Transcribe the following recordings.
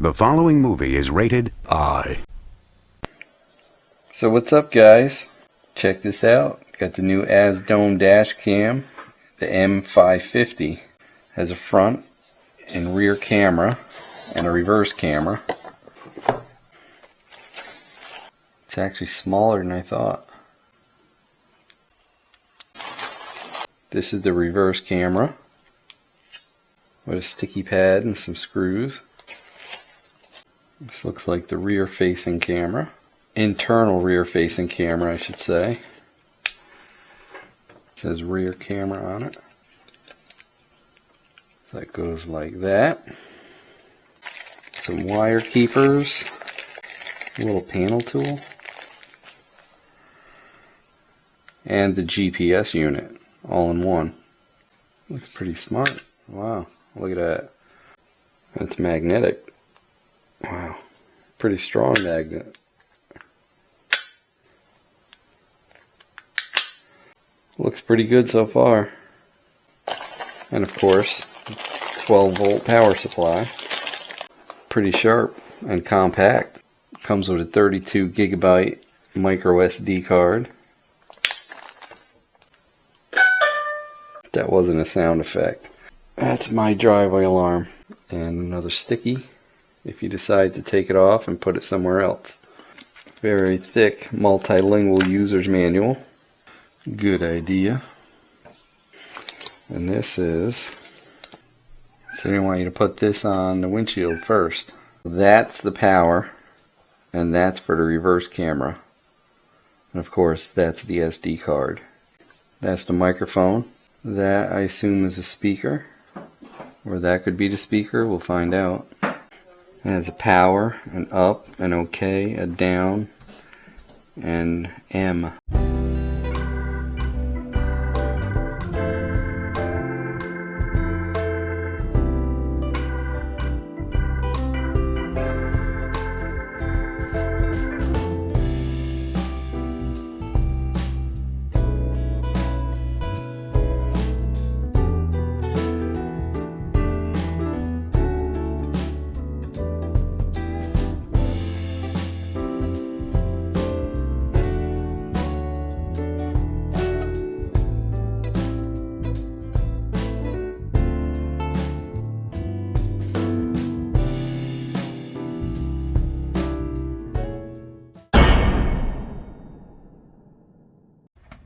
The following movie is rated I. So what's up, guys? Check this out. Got the new AzDome dash cam. The M550 has a front and rear camera and a reverse camera. It's actually smaller than I thought. This is the reverse camera with a sticky pad and some screws. This looks like the rear facing camera. Internal rear facing camera, I should say. It says rear camera on it. So that goes like that. Some wire keepers. A little panel tool. And the GPS unit, all in one. Looks pretty smart. Wow, look at that. It's magnetic. Wow, pretty strong magnet. Looks pretty good so far. And of course, 12-volt power supply. Pretty sharp and compact. Comes with a 32GB micro SD card. That wasn't a sound effect. That's my driveway alarm. And another sticky if you decide to take it off and put it somewhere else. Very thick multilingual user's manual. Good idea. And this is, so they want you to put this on the windshield first. That's the power, and that's for the reverse camera. And of course, that's the SD card. That's the microphone. That I assume is a speaker, or that could be the speaker. We'll find out. It has a power, an up, an OK, a down, and M.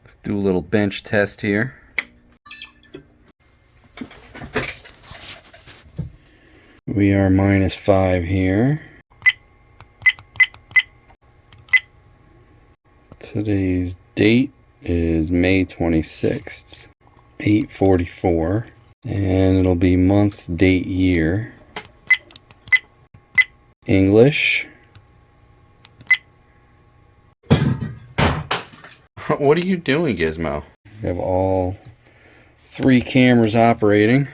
Let's do a little bench test here. We are -5 here. Today's date is May 26th, 8:44, and it'll be month, date, year. English. What are you doing, Gizmo? We have all 3 cameras operating.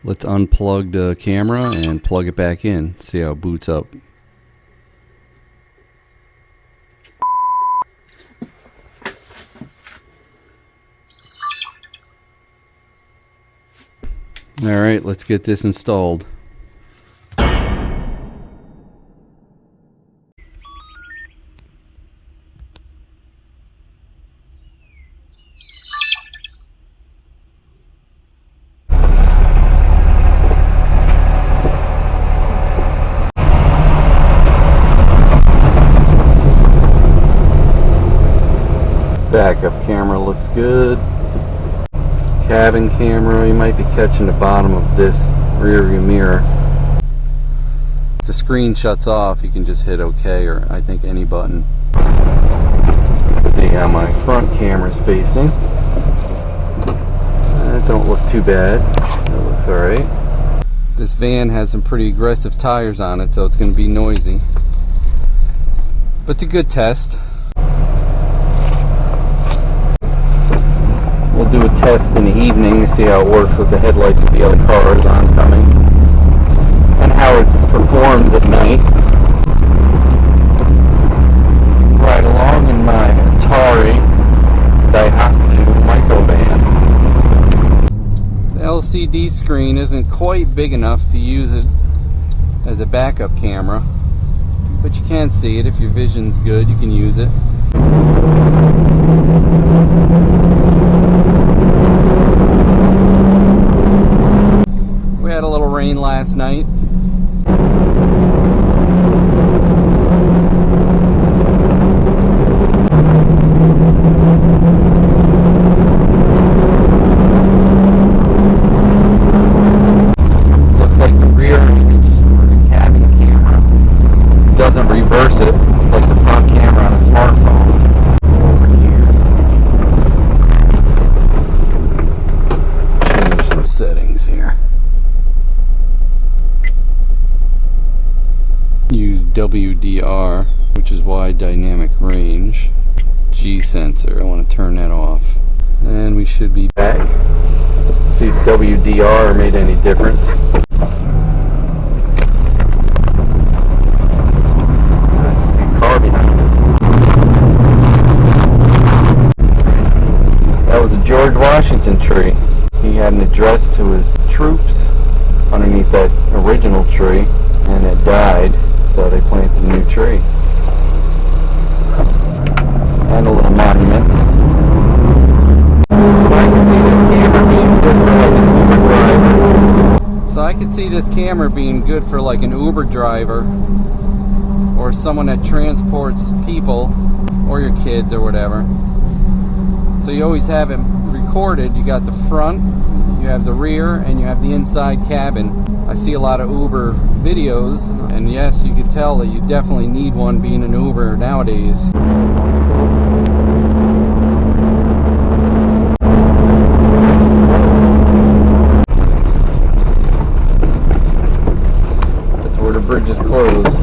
Let's unplug the camera and plug it back in. See how it boots up. Alright, let's get this installed. Backup camera looks good. Cabin camera, you might be catching the bottom of this rear view mirror. If the screen shuts off, you can just hit OK or I think any button. See how my front camera's facing. That don't look too bad. That looks alright. This van has some pretty aggressive tires on it, so it's going to be noisy. But it's a good test. We'll do a test in the evening to see how it works with the headlights of the other cars oncoming and how it performs at night. Right along in my Atari Daihatsu microvan. TV screen isn't quite big enough to use it as a backup camera, but you can see it. If your vision's good, you can use it. We had a little rain last night. Settings here. Use WDR, which is wide dynamic range. G sensor, I want to turn that off. And we should be back. See if WDR made any difference. That's the car behind us. That was a George Washington tree. He had an address to his troops underneath that original tree, and it died, so they planted a new tree. And a little monument. So I could see this camera being good for like an Uber driver, or someone that transports people, or your kids or whatever. So you always have it recorded. You got the front, you have the rear, and you have the inside cabin. I see a lot of Uber videos, and yes, you can tell that you definitely need one being an Uber nowadays. That's where the bridge is closed.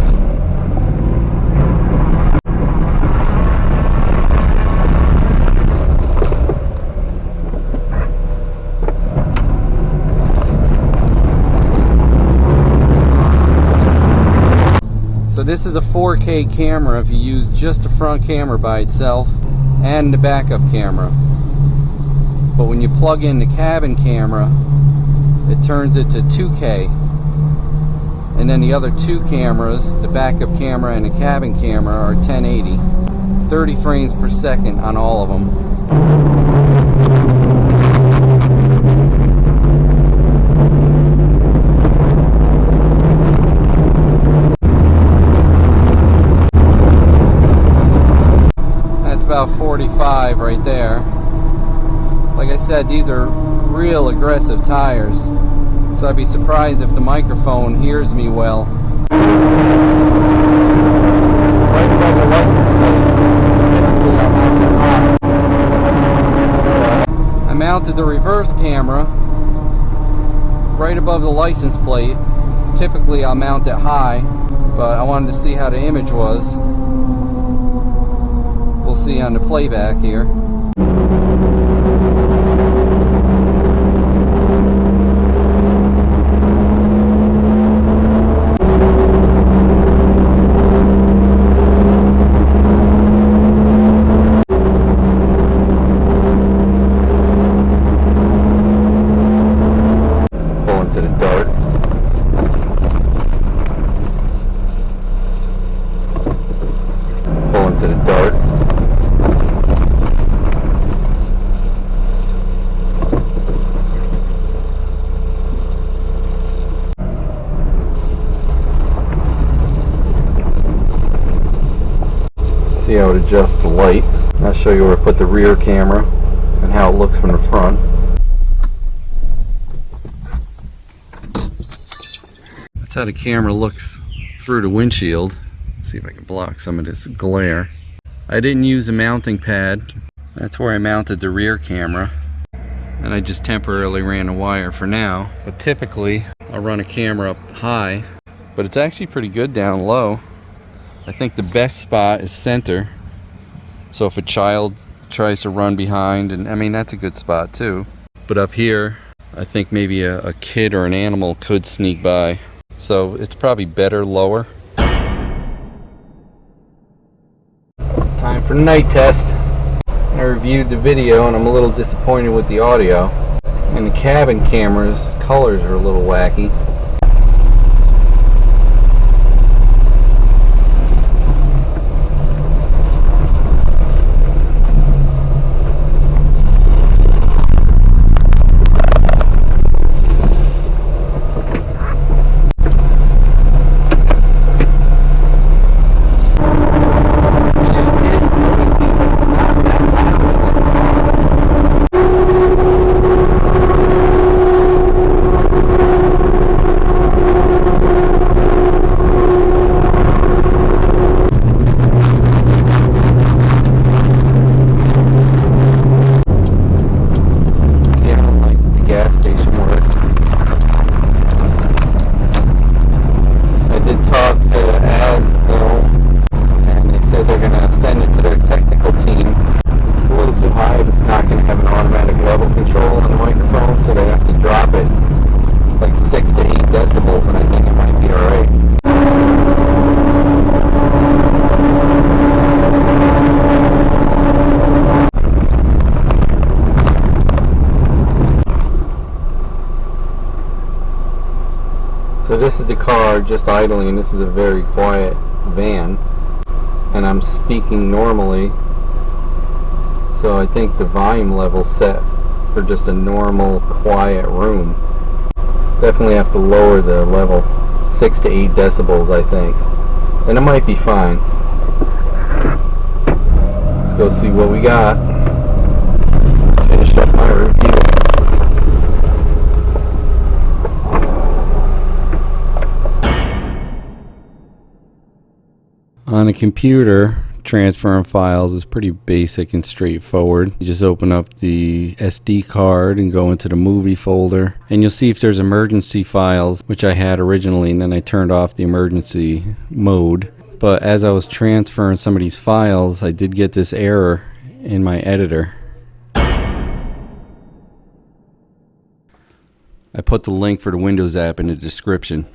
So this is a 4K camera if you use just the front camera by itself and the backup camera. But when you plug in the cabin camera, it turns it to 2K. And then the other two cameras, the backup camera and the cabin camera, are 1080. 30 frames per second on all of them. About 45 right there. Like I said, these are real aggressive tires, so I'd be surprised if the microphone hears me well. I mounted the reverse camera right above the license plate. Typically I'll mount it high, but I wanted to see how the image was. We'll see on the playback here. Pulling to the dart. Pulling to the dart. See how it adjusts the light. I'll show you where I put the rear camera and how it looks from the front. That's how the camera looks through the windshield. Let's see if I can block some of this glare. I didn't use a mounting pad. That's where I mounted the rear camera. And I just temporarily ran a wire for now. But typically I'll run a camera up high. But it's actually pretty good down low. I think the best spot is center. So if a child tries to run behind, and I mean that's a good spot too. But up here, I think maybe a kid or an animal could sneak by. So it's probably better lower. Time for night test. I reviewed the video and I'm a little disappointed with the audio. And the cabin camera's colors are a little wacky. So this is the car just idling, and this is a very quiet van, and I'm speaking normally, so I think the volume level set for just a normal quiet room. Definitely have to lower the level 6 to 8 decibels, I think, and it might be fine. Let's go see what we got. Finish up my review. On a computer, transferring files is pretty basic and straightforward. You just open up the SD card and go into the movie folder, and you'll see if there's emergency files, which I had originally, and then I turned off the emergency mode. But as I was transferring some of these files, I did get this error in my editor. I put the link for the Windows app in the description.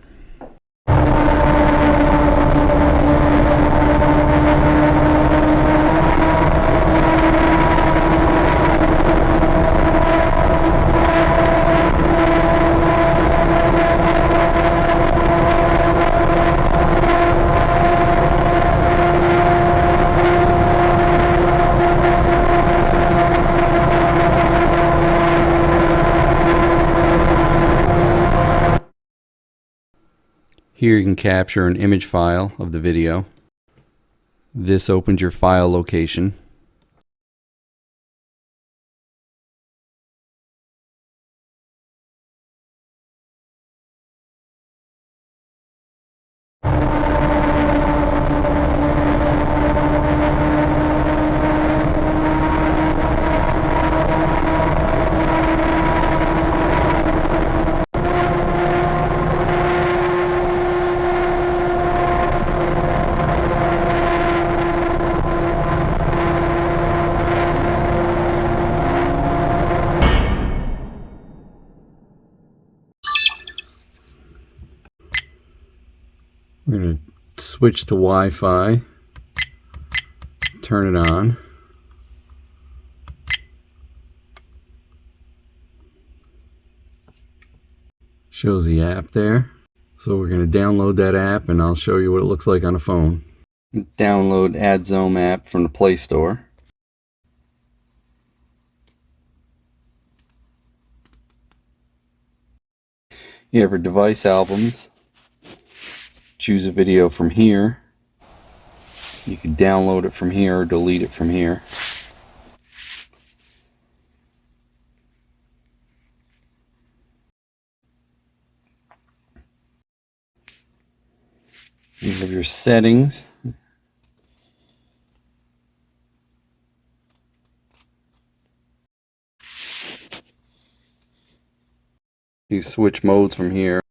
Here you can capture an image file of the video. This opens your file location. We're going to switch to Wi-Fi, turn it on. Shows the app there. So we're going to download that app, and I'll show you what it looks like on a phone. Download AzDome app from the Play Store. You have your device albums. Choose a video from here. You can download it from here or delete it from here. You have your settings. You switch modes from here.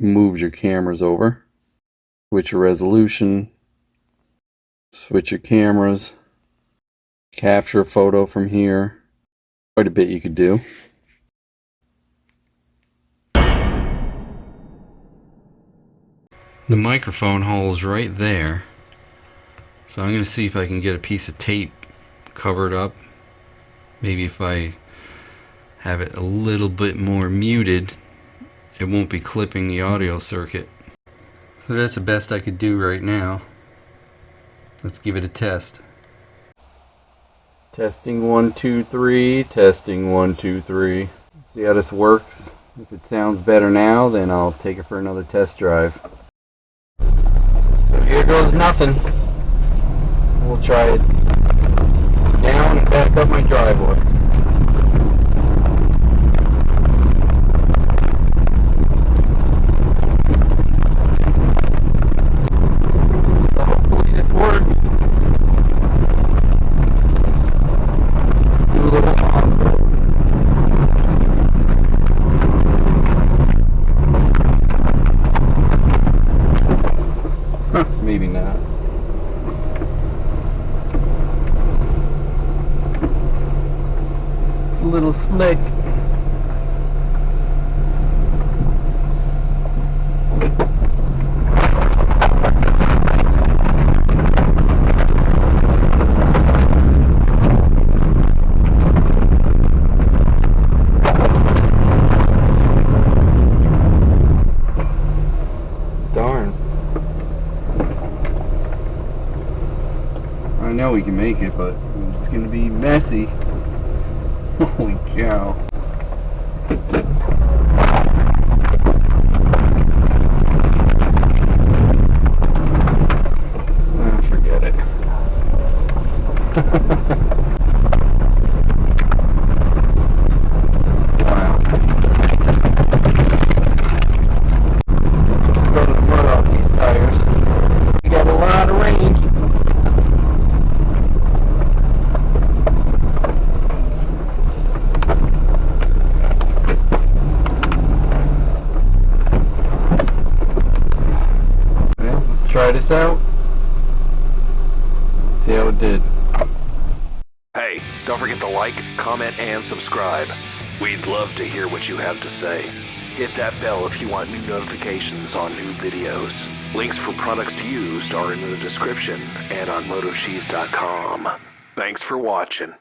Moves your cameras over. Switch your resolution. Switch your cameras. Capture a photo from here. Quite a bit you could do. The microphone hole is right there. So I'm going to see if I can get a piece of tape covered up. Maybe if I have it a little bit more muted, it won't be clipping the audio circuit. So that's the best I could do right now. Let's give it a test. Testing 1 2 3, testing 1 2 3. See how this works. If it sounds better now, then I'll take it for another test drive. So here goes nothing. We'll try it down and back up my driveway. So hopefully this works. Do a little off-road. Maybe not. A little slick. Darn. I know we can make it, but it's gonna be messy. Holy cow. Forget it. Wow. Let's throw the mud off these tires. We got a lot of range. Try this out. See how it did. Hey, don't forget to like, comment, and subscribe. We'd love to hear what you have to say. Hit that bell if you want new notifications on new videos. Links for products used are in the description and on MotoCheez.com. Thanks for watching.